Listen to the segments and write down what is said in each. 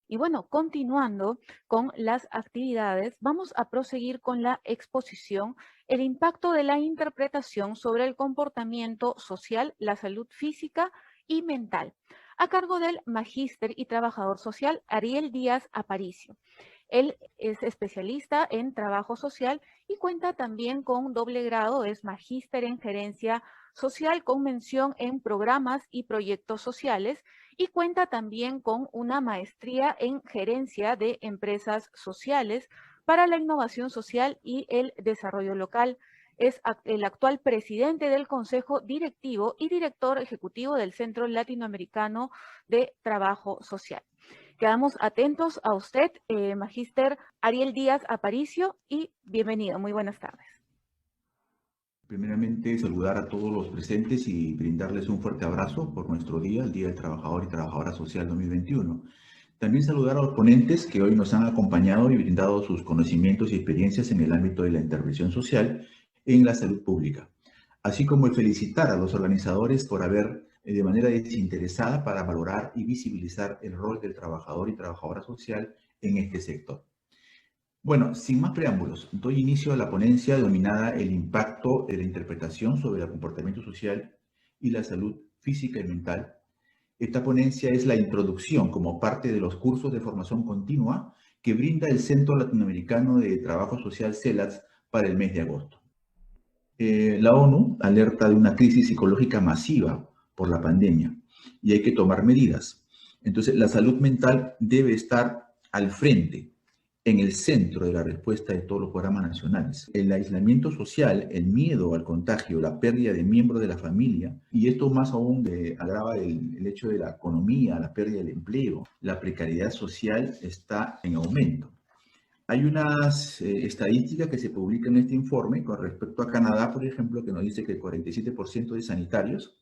Y bueno, continuando con las actividades, vamos a proseguir con la exposición, el impacto de la interpretación sobre el comportamiento social, la salud física y mental, a cargo del magíster y trabajador social Ariel Díaz Aparicio. Él es especialista en trabajo social y cuenta también con doble grado, es magíster en gerencia social con mención en programas y proyectos sociales y cuenta también con una maestría en gerencia de empresas sociales para la innovación social y el desarrollo local. Es el actual presidente del Consejo Directivo y director ejecutivo del Centro Latinoamericano de Trabajo Social. Quedamos atentos a usted, magíster Ariel Díaz Aparicio, y bienvenido. Muy buenas tardes. Primeramente, saludar a todos los presentes y brindarles un fuerte abrazo por nuestro día, el Día del Trabajador y Trabajadora Social 2021. También saludar a los ponentes que hoy nos han acompañado y brindado sus conocimientos y experiencias en el ámbito de la intervención social en la salud pública, así como el felicitar a los organizadores por haber, de manera desinteresada, para valorar y visibilizar el rol del trabajador y trabajadora social en este sector. Bueno, sin más preámbulos, doy inicio a la ponencia denominada El impacto de la interpretación sobre el comportamiento social y la salud física y mental. Esta ponencia es la introducción como parte de los cursos de formación continua que brinda el Centro Latinoamericano de Trabajo Social CELATS para el mes de agosto. La ONU alerta de una crisis psicológica masiva por la pandemia y hay que tomar medidas. Entonces, la salud mental debe estar al frente, en el centro de la respuesta de todos los programas nacionales. El aislamiento social, el miedo al contagio, la pérdida de miembros de la familia, y esto más aún agrava el hecho de la economía, la pérdida del empleo, la precariedad social está en aumento. Hay unas estadísticas que se publican en este informe con respecto a Canadá, por ejemplo, que nos dice que el 47% de sanitarios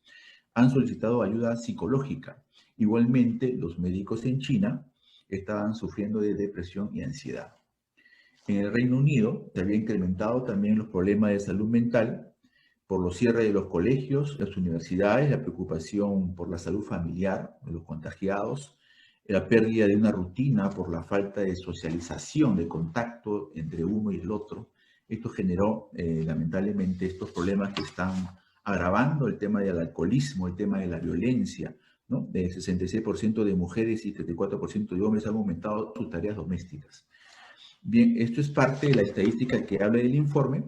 han solicitado ayuda psicológica. Igualmente, los médicos en China estaban sufriendo de depresión y ansiedad. En el Reino Unido se había incrementado también los problemas de salud mental por los cierres de los colegios, las universidades, la preocupación por la salud familiar de los contagiados, la pérdida de una rutina por la falta de socialización, de contacto entre uno y el otro. Esto generó, lamentablemente, estos problemas que están agravando el tema del alcoholismo, el tema de la violencia, ¿no? De 66% de mujeres y 34% de hombres han aumentado sus tareas domésticas. Bien, esto es parte de la estadística que habla del informe.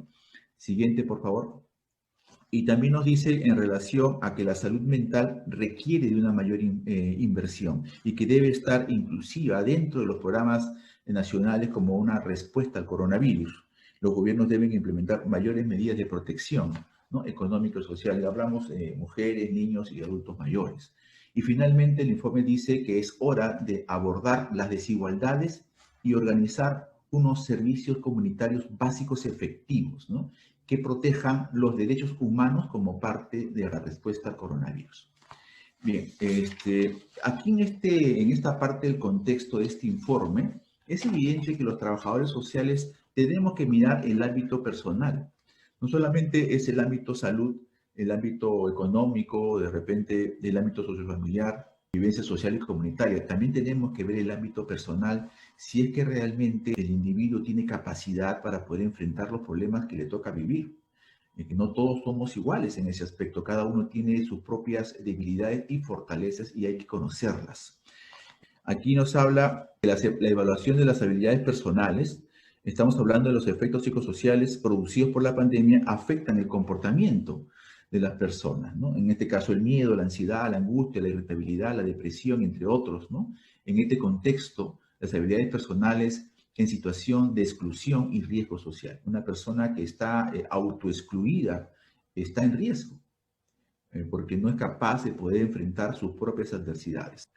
Siguiente, por favor. Y también nos dice en relación a que la salud mental requiere de una mayor inversión y que debe estar inclusiva dentro de los programas nacionales como una respuesta al coronavirus. Los gobiernos deben implementar mayores medidas de protección, ¿no? Económico y social. Hablamos de mujeres, niños y adultos mayores. Y finalmente el informe dice que es hora de abordar las desigualdades y organizar unos servicios comunitarios básicos efectivos, ¿no? Que protejan los derechos humanos como parte de la respuesta al coronavirus. Bien, aquí en esta parte del contexto de este informe, es evidente que los trabajadores sociales tenemos que mirar el ámbito personal. No solamente es el ámbito salud, el ámbito económico, de repente el ámbito sociofamiliar, vivencia social y comunitaria. También tenemos que ver el ámbito personal si es que realmente el individuo tiene capacidad para poder enfrentar los problemas que le toca vivir. Que no todos somos iguales en ese aspecto, cada uno tiene sus propias debilidades y fortalezas y hay que conocerlas. Aquí nos habla de la evaluación de las habilidades personales. Estamos hablando de los efectos psicosociales producidos por la pandemia afectan el comportamiento de las personas, ¿no? En este caso el miedo, la ansiedad, la angustia, la irritabilidad, la depresión, entre otros, ¿no? En este contexto, las habilidades personales en situación de exclusión y riesgo social. Una persona que está autoexcluida está en riesgo porque no es capaz de poder enfrentar sus propias adversidades.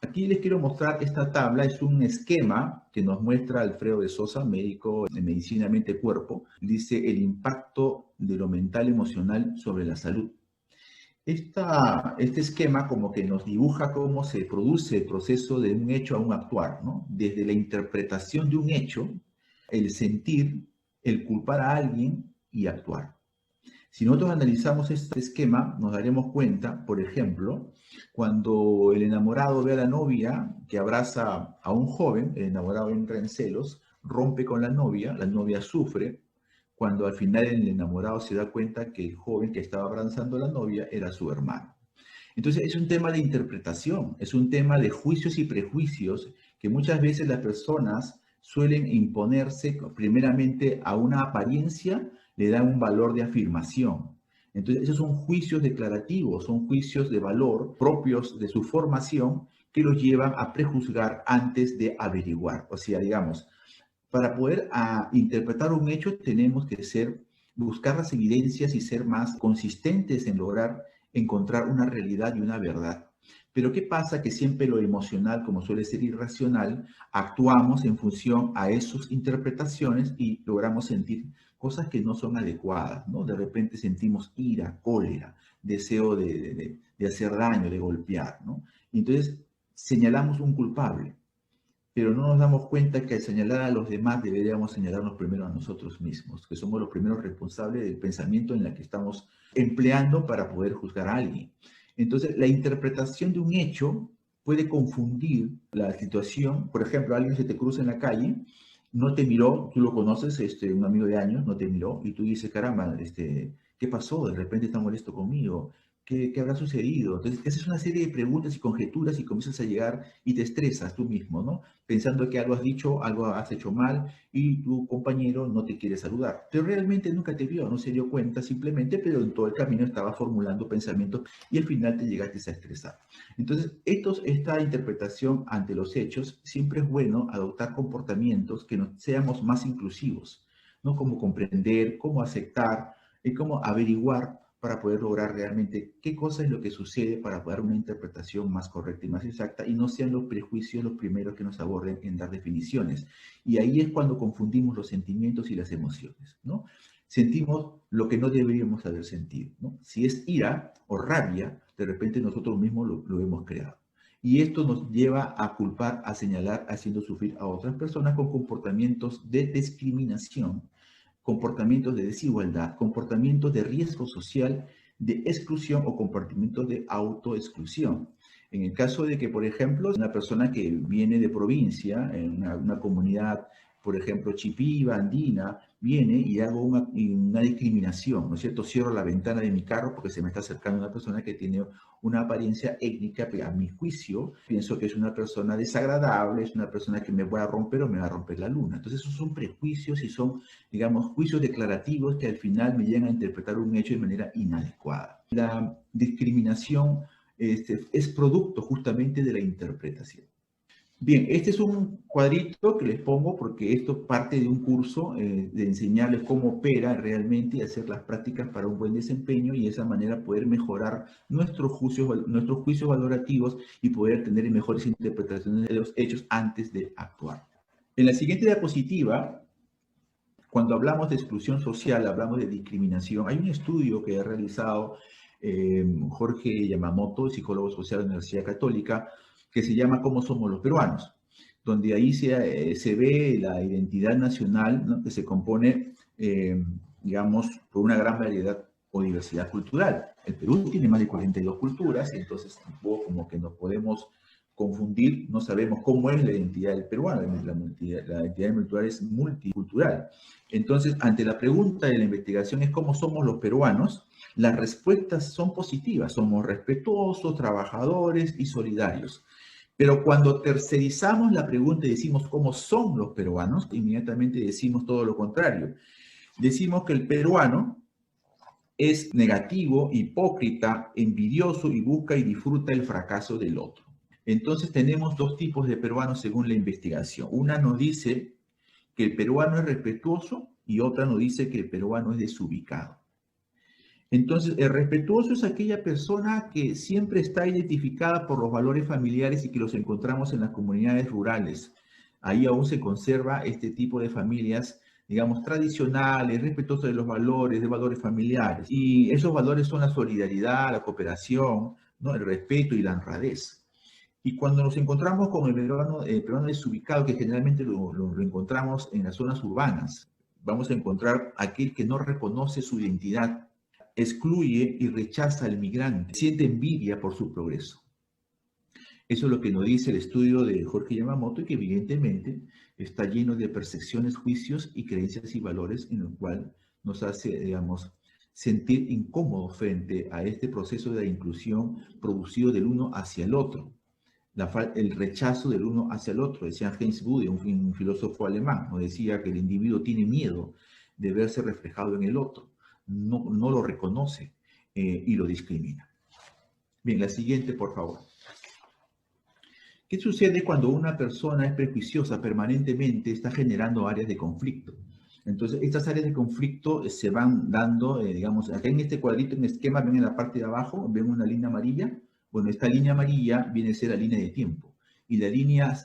Aquí les quiero mostrar esta tabla, es un esquema que nos muestra Alfredo de Sosa, médico de medicina mente-cuerpo. Dice el impacto de lo mental emocional sobre la salud. Este esquema como que nos dibuja cómo se produce el proceso de un hecho a un actuar, ¿no? Desde la interpretación de un hecho, el sentir, el culpar a alguien y actuar. Si nosotros analizamos este esquema, nos daremos cuenta, por ejemplo, Cuando el enamorado ve a la novia que abraza a un joven, el enamorado entra en celos, rompe con la novia sufre, cuando al final el enamorado se da cuenta que el joven que estaba abrazando a la novia era su hermano. Entonces es un tema de interpretación, es un tema de juicios y prejuicios que muchas veces las personas suelen imponerse primeramente a una apariencia, le dan un valor de afirmación. Entonces esos son juicios declarativos, son juicios de valor propios de su formación que los llevan a prejuzgar antes de averiguar. O sea, digamos, para poder interpretar un hecho tenemos que buscar las evidencias y ser más consistentes en lograr encontrar una realidad y una verdad. Pero ¿qué pasa? Que siempre lo emocional, como suele ser irracional, actuamos en función a esas interpretaciones y logramos sentir cosas que no son adecuadas, ¿no? De repente sentimos ira, cólera, deseo de hacer daño, de golpear, ¿no? Y entonces señalamos un culpable, pero no nos damos cuenta que al señalar a los demás deberíamos señalarnos primero a nosotros mismos, que somos los primeros responsables del pensamiento en el que estamos empleando para poder juzgar a alguien. Entonces, la interpretación de un hecho puede confundir la situación. Por ejemplo, alguien se te cruza en la calle, no te miró, tú lo conoces, un amigo de años, no te miró, y tú dices, caramba, ¿qué pasó? De repente está molesto conmigo. ¿Qué habrá sucedido? Entonces, haces una serie de preguntas y conjeturas y comienzas a llegar y te estresas tú mismo, ¿no? Pensando que algo has dicho, algo has hecho mal y tu compañero no te quiere saludar. Pero realmente nunca te vio, no se dio cuenta simplemente, pero en todo el camino estaba formulando pensamientos y al final te llegaste a estresar. Entonces, esta interpretación ante los hechos, siempre es bueno adoptar comportamientos que nos seamos más inclusivos, ¿no? Como comprender, cómo aceptar y cómo averiguar para poder lograr realmente qué cosa es lo que sucede para dar una interpretación más correcta y más exacta y no sean los prejuicios los primeros que nos aborden en dar definiciones. Y ahí es cuando confundimos los sentimientos y las emociones, ¿no? Sentimos lo que no deberíamos haber sentido, ¿no? Si es ira o rabia, de repente nosotros mismos lo hemos creado. Y esto nos lleva a culpar, a señalar, haciendo sufrir a otras personas con comportamientos de discriminación, comportamientos de desigualdad, comportamientos de riesgo social, de exclusión o comportamientos de autoexclusión. En el caso de que, por ejemplo, una persona que viene de provincia, en una comunidad, por ejemplo, chipiva, andina, viene y hago una discriminación, ¿no es cierto? Cierro la ventana de mi carro porque se me está acercando una persona que tiene una apariencia étnica, pero a mi juicio pienso que es una persona desagradable, es una persona que me va a romper o me va a romper la luna. Entonces esos son prejuicios y son, digamos, juicios declarativos que al final me llegan a interpretar un hecho de manera inadecuada. La discriminación es producto justamente de la interpretación. Bien, este es un cuadrito que les pongo porque esto parte de un curso de enseñarles cómo opera realmente y hacer las prácticas para un buen desempeño y de esa manera poder mejorar nuestros juicios valorativos y poder tener mejores interpretaciones de los hechos antes de actuar. En la siguiente diapositiva, cuando hablamos de exclusión social, hablamos de discriminación. Hay un estudio que ha realizado Jorge Yamamoto, psicólogo social de la Universidad Católica, que se llama ¿Cómo somos los peruanos?, donde ahí se ve la identidad nacional, ¿no?, que se compone, digamos, por una gran variedad o diversidad cultural. El Perú tiene más de 42 culturas, y entonces tampoco como que nos podemos confundir, no sabemos cómo es la identidad del peruano, la identidad cultural es multicultural. Entonces, ante la pregunta de la investigación es ¿cómo somos los peruanos?, las respuestas son positivas, somos respetuosos, trabajadores y solidarios. Pero cuando tercerizamos la pregunta y decimos cómo son los peruanos, inmediatamente decimos todo lo contrario. Decimos que el peruano es negativo, hipócrita, envidioso y busca y disfruta el fracaso del otro. Entonces tenemos dos tipos de peruanos según la investigación. Una nos dice que el peruano es respetuoso y otra nos dice que el peruano es desubicado. Entonces, el respetuoso es aquella persona que siempre está identificada por los valores familiares y que los encontramos en las comunidades rurales. Ahí aún se conserva este tipo de familias, digamos, tradicionales, respetuosas de los valores familiares. Y esos valores son la solidaridad, la cooperación, ¿no?, el respeto y la honradez. Y cuando nos encontramos con el peruano desubicado, que generalmente lo encontramos en las zonas urbanas, vamos a encontrar aquel que no reconoce su identidad, excluye y rechaza al migrante, siente envidia por su progreso. Eso es lo que nos dice el estudio de Jorge Yamamoto y que evidentemente está lleno de percepciones, juicios y creencias y valores en lo cual nos hace, digamos, sentir incómodos frente a este proceso de inclusión producido del uno hacia el otro. El rechazo del uno hacia el otro. Decía Heinz Bude, un filósofo alemán, nos decía que el individuo tiene miedo de verse reflejado en el otro, no lo reconoce y lo discrimina. Bien, la siguiente, por favor. ¿Qué sucede cuando una persona es prejuiciosa permanentemente? Está generando áreas de conflicto. Entonces, estas áreas de conflicto se van dando, digamos, acá en este cuadrito, en el esquema, ven en la parte de abajo, ven una línea amarilla. Bueno, esta línea amarilla viene a ser la línea de tiempo y la línea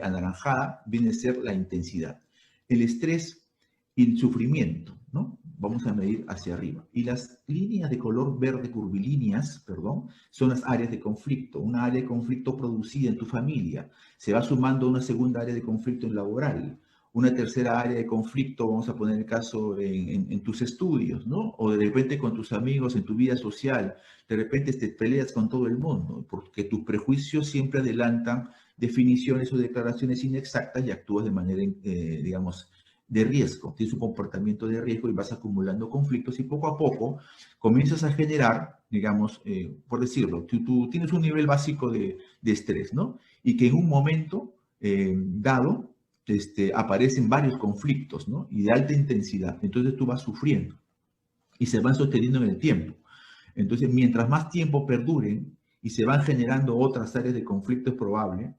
anaranjada viene a ser la intensidad. El estrés y el sufrimiento, ¿no? Vamos a medir hacia arriba. Y las líneas de color verde, curvilíneas, perdón, son las áreas de conflicto. Una área de conflicto producida en tu familia. Se va sumando una segunda área de conflicto en laboral. Una tercera área de conflicto, vamos a poner el caso en tus estudios, ¿no? O de repente con tus amigos, en tu vida social. De repente te peleas con todo el mundo, porque tus prejuicios siempre adelantan definiciones o declaraciones inexactas y actúas de manera, digamos, de riesgo, tienes un comportamiento de riesgo y vas acumulando conflictos y poco a poco comienzas a generar, digamos, por decirlo, tú tienes un nivel básico de estrés, ¿no? Y que en un momento dado aparecen varios conflictos, ¿no? Y de alta intensidad. Entonces tú vas sufriendo y se van sosteniendo en el tiempo. Entonces, mientras más tiempo perduren y se van generando otras áreas de conflicto, es probable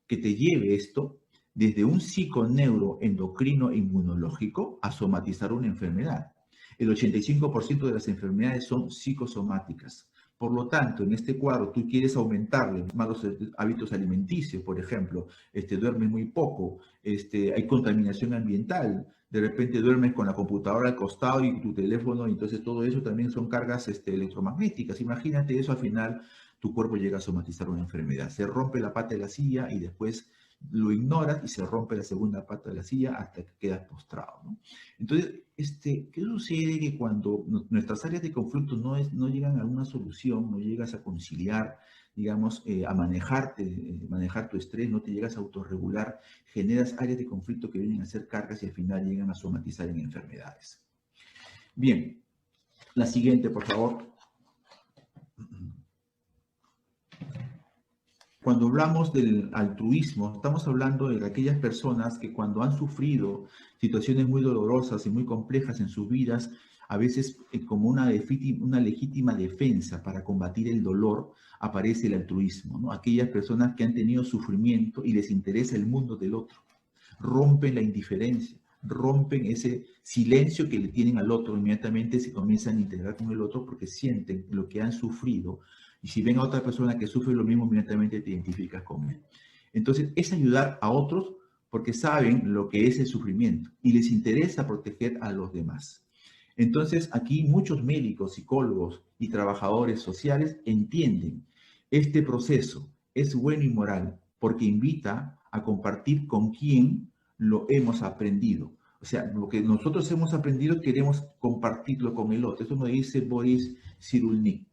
que te lleve esto desde un psiconeuroendocrino inmunológico a somatizar una enfermedad. El 85% de las enfermedades son psicosomáticas. Por lo tanto, en este cuadro tú quieres aumentarle malos hábitos alimenticios, por ejemplo, duermes muy poco, hay contaminación ambiental, de repente duermes con la computadora al costado y tu teléfono, y entonces todo eso también son cargas electromagnéticas. Imagínate eso, al final tu cuerpo llega a somatizar una enfermedad. Se rompe la pata de la silla y después lo ignoras y se rompe la segunda pata de la silla hasta que quedas postrado, ¿no? Entonces, ¿qué sucede? Que cuando nuestras áreas de conflicto no llegan a una solución, no llegas a conciliar, digamos, a manejar tu estrés, no te llegas a autorregular, generas áreas de conflicto que vienen a ser cargas y al final llegan a somatizar en enfermedades. Bien, la siguiente, por favor. Cuando hablamos del altruismo, estamos hablando de aquellas personas que cuando han sufrido situaciones muy dolorosas y muy complejas en sus vidas, a veces como una legítima defensa para combatir el dolor, aparece el altruismo, ¿no? Aquellas personas que han tenido sufrimiento y les interesa el mundo del otro, rompen la indiferencia, rompen ese silencio que le tienen al otro, inmediatamente se comienzan a integrar con el otro porque sienten lo que han sufrido. Y si ven a otra persona que sufre lo mismo, inmediatamente te identificas con él. Entonces, es ayudar a otros porque saben lo que es el sufrimiento y les interesa proteger a los demás. Entonces, aquí muchos médicos, psicólogos y trabajadores sociales entienden este proceso. Es bueno y moral porque invita a compartir con quien lo hemos aprendido. O sea, lo que nosotros hemos aprendido queremos compartirlo con el otro. Eso me dice Boris Cyrulnik.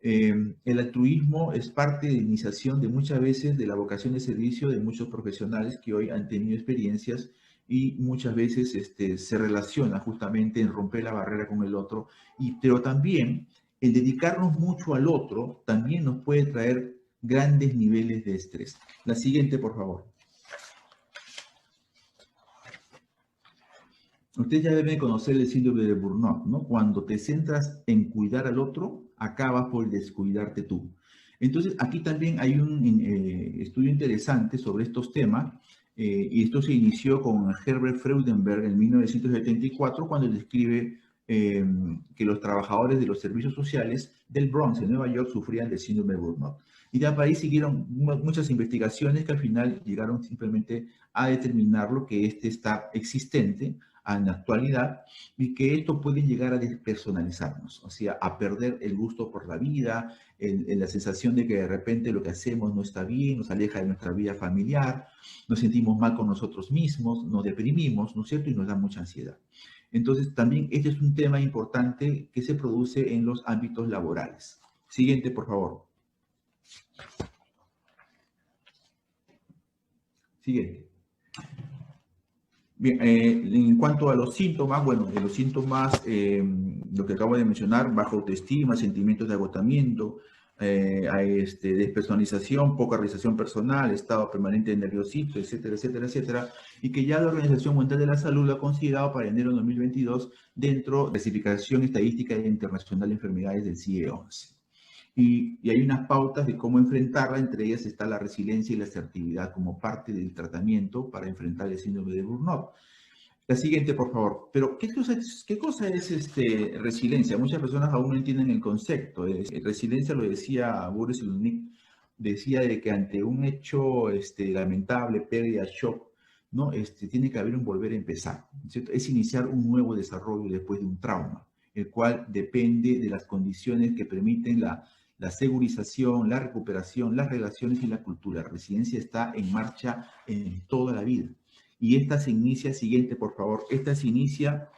El altruismo es parte de iniciación de muchas veces de la vocación de servicio de muchos profesionales que hoy han tenido experiencias y muchas veces se relaciona justamente en romper la barrera con el otro, pero también el dedicarnos mucho al otro también nos puede traer grandes niveles de estrés. La siguiente, por favor. Ustedes ya deben conocer el síndrome de Burnout, ¿no? Cuando te centras en cuidar al otro, acabas por descuidarte tú. Entonces, aquí también hay un estudio interesante sobre estos temas, y esto se inició con Herbert Freudenberg en 1974, cuando describe que los trabajadores de los servicios sociales del Bronx, en Nueva York, sufrían del síndrome de Burnout. Y de ahí siguieron muchas investigaciones que al final llegaron simplemente a determinar lo que está existente en la actualidad y que esto puede llegar a despersonalizarnos, o sea, a perder el gusto por la vida, la sensación de que de repente lo que hacemos no está bien, nos aleja de nuestra vida familiar, nos sentimos mal con nosotros mismos, nos deprimimos, ¿no es cierto? Y nos da mucha ansiedad. Entonces, también este es un tema importante que se produce en los ámbitos laborales. Siguiente, por favor. Siguiente. Bien, en cuanto a los síntomas, bueno, de los síntomas, lo que acabo de mencionar, baja autoestima, sentimientos de agotamiento, hay despersonalización, poca realización personal, estado permanente de nerviosismo, etcétera, etcétera, etcétera, y que ya la Organización Mundial de la Salud lo ha considerado para enero de 2022 dentro de la clasificación estadística internacional de enfermedades del CIE-11. Y hay unas pautas de cómo enfrentarla, entre ellas está la resiliencia y la asertividad como parte del tratamiento para enfrentar el síndrome de burnout. La siguiente, por favor. Pero, ¿qué cosa es resiliencia? Muchas personas aún no entienden el concepto. Resiliencia, lo decía Boris Cyrulnik, decía de que ante un hecho lamentable, pérdida, shock, ¿no? Tiene que haber un volver a empezar, ¿cierto? Es iniciar un nuevo desarrollo después de un trauma, el cual depende de las condiciones que permiten la segurización, la recuperación, las relaciones y la cultura. La resiliencia está en marcha en toda la vida. Y esta se inicia, siguiente por favor, esta se inicia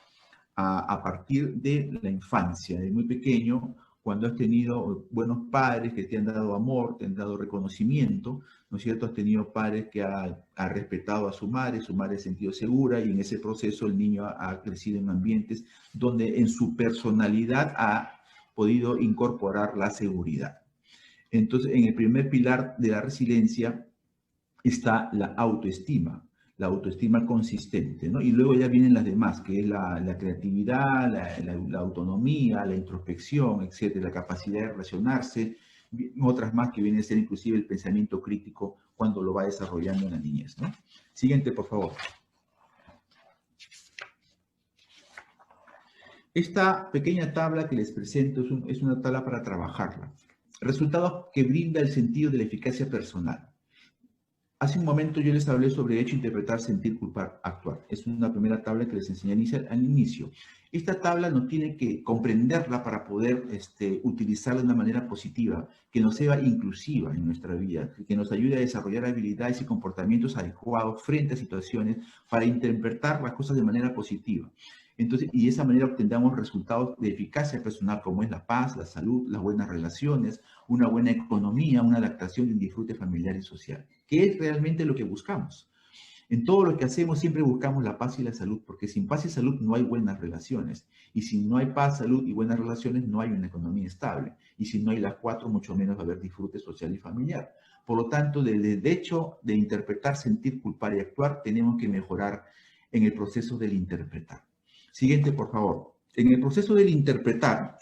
a partir de la infancia, de muy pequeño, cuando has tenido buenos padres que te han dado amor, te han dado reconocimiento, ¿no es cierto? Has tenido padres que ha respetado a su madre ha sentido segura y en ese proceso el niño ha crecido en ambientes donde en su personalidad ha podido incorporar la seguridad. Entonces, en el primer pilar de la resiliencia está la autoestima consistente, ¿no? Y luego ya vienen las demás, que es la creatividad, la autonomía, la introspección, etcétera, la capacidad de relacionarse, otras más que vienen a ser inclusive el pensamiento crítico cuando lo va desarrollando en la niñez, ¿no? Siguiente, por favor. Esta pequeña tabla que les presento es una tabla para trabajarla. Resultados que brinda el sentido de la eficacia personal. Hace un momento yo les hablé sobre hecho, interpretar, sentir, culpar, actuar. Es una primera tabla que les enseñé al inicio. Esta tabla nos tiene que comprenderla para poder utilizarla de una manera positiva, que nos sea inclusiva en nuestra vida, que nos ayude a desarrollar habilidades y comportamientos adecuados frente a situaciones para interpretar las cosas de manera positiva. Entonces, y de esa manera obtendamos resultados de eficacia personal como es la paz, la salud, las buenas relaciones, una buena economía, una adaptación y un disfrute familiar y social, que es realmente lo que buscamos. En todo lo que hacemos siempre buscamos la paz y la salud, porque sin paz y salud no hay buenas relaciones. Y si no hay paz, salud y buenas relaciones, no hay una economía estable. Y si no hay las cuatro, mucho menos va a haber disfrute social y familiar. Por lo tanto, del hecho de interpretar, sentir, culpar y actuar, tenemos que mejorar en el proceso del interpretar. Siguiente, por favor. En el proceso del interpretar,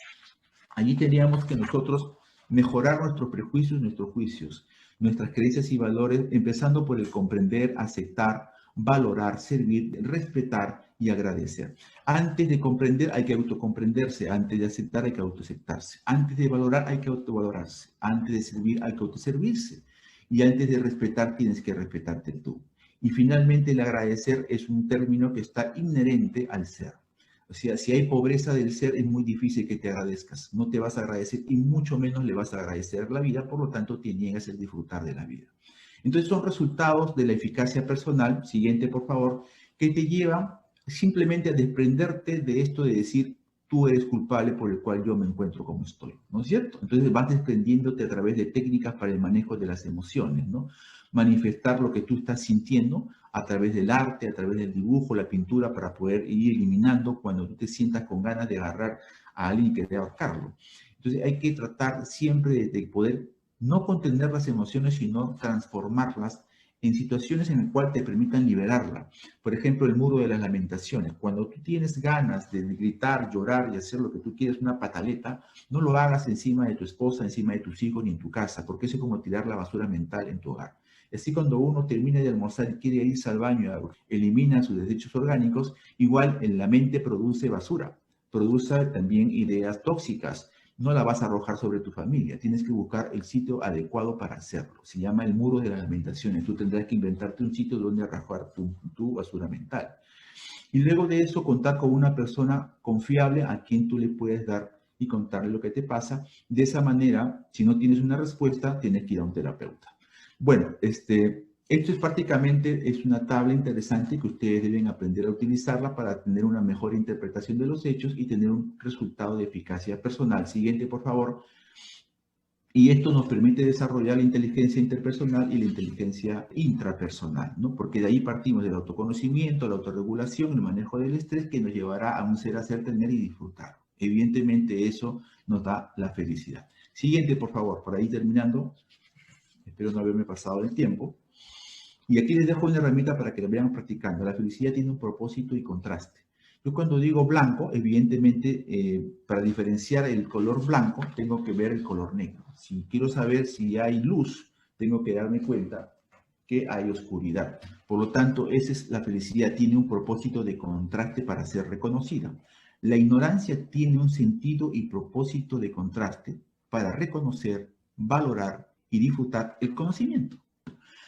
allí teníamos que nosotros mejorar nuestros prejuicios, nuestros juicios, nuestras creencias y valores, empezando por el comprender, aceptar, valorar, servir, respetar y agradecer. Antes de comprender hay que autocomprenderse, antes de aceptar hay que autoaceptarse, antes de valorar hay que autovalorarse, antes de servir hay que autoservirse y antes de respetar tienes que respetarte tú. Y finalmente el agradecer es un término que está inherente al ser. O sea, si hay pobreza del ser, es muy difícil que te agradezcas. No te vas a agradecer y mucho menos le vas a agradecer la vida, por lo tanto, te niegas el disfrutar de la vida. Entonces, son resultados de la eficacia personal, siguiente por favor, que te llevan simplemente a desprenderte de esto de decir, tú eres culpable por el cual yo me encuentro como estoy, ¿no es cierto? Entonces vas desprendiéndote a través de técnicas para el manejo de las emociones, ¿no? Manifestar lo que tú estás sintiendo a través del arte, a través del dibujo, la pintura, para poder ir eliminando cuando tú te sientas con ganas de agarrar a alguien que debe ahorcarlo. Entonces hay que tratar siempre de poder no contener las emociones, sino transformarlas en situaciones en las cuales te permitan liberarla. Por ejemplo, el muro de las lamentaciones. Cuando tú tienes ganas de gritar, llorar y hacer lo que tú quieres, una pataleta, no lo hagas encima de tu esposa, encima de tus hijos ni en tu casa, porque eso es como tirar la basura mental en tu hogar. Así cuando uno termina de almorzar y quiere irse al baño, elimina sus desechos orgánicos, igual en la mente produce basura, produce también ideas tóxicas. No la vas a arrojar sobre tu familia, tienes que buscar el sitio adecuado para hacerlo. Se llama el muro de las lamentaciones. Tú tendrás que inventarte un sitio donde arrojar tu basura mental. Y luego de eso, contar con una persona confiable a quien tú le puedes dar y contarle lo que te pasa. De esa manera, si no tienes una respuesta, tienes que ir a un terapeuta. Bueno, esto es prácticamente una tabla interesante que ustedes deben aprender a utilizarla para tener una mejor interpretación de los hechos y tener un resultado de eficacia personal. Siguiente, por favor. Y esto nos permite desarrollar la inteligencia interpersonal y la inteligencia intrapersonal, ¿no? Porque de ahí partimos del autoconocimiento, la autorregulación, el manejo del estrés, que nos llevará a un ser, hacer, tener y disfrutar. Evidentemente eso nos da la felicidad. Siguiente, por favor, por ahí terminando. Espero no haberme pasado el tiempo. Y aquí les dejo una herramienta para que la vayan practicando. La felicidad tiene un propósito y contraste. Yo cuando digo blanco, evidentemente, para diferenciar el color blanco, tengo que ver el color negro. Si quiero saber si hay luz, tengo que darme cuenta que hay oscuridad. Por lo tanto, esa es la felicidad, tiene un propósito de contraste para ser reconocida. La ignorancia tiene un sentido y propósito de contraste para reconocer, valorar y disfrutar el conocimiento.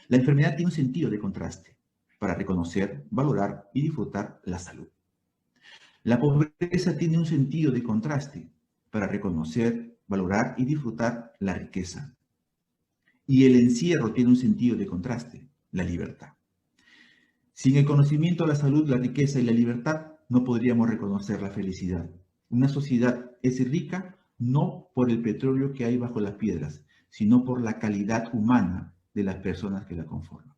La enfermedad tiene un sentido de contraste para reconocer, valorar y disfrutar la salud. La pobreza tiene un sentido de contraste para reconocer, valorar y disfrutar la riqueza. Y el encierro tiene un sentido de contraste, la libertad. Sin el conocimiento, la salud, la riqueza y la libertad, no podríamos reconocer la felicidad. Una sociedad es rica no por el petróleo que hay bajo las piedras, sino por la calidad humana de las personas que la conforman.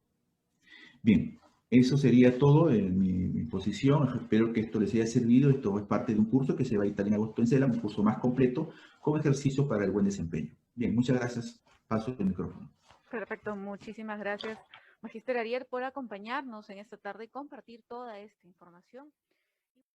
Bien, eso sería todo en mi posición. Espero que esto les haya servido. Esto es parte de un curso que se va a dictar en agosto en CELAM, un curso más completo con ejercicio para el buen desempeño. Bien, muchas gracias. Paso el micrófono. Perfecto, muchísimas gracias, Magíster Ariel, por acompañarnos en esta tarde y compartir toda esta información.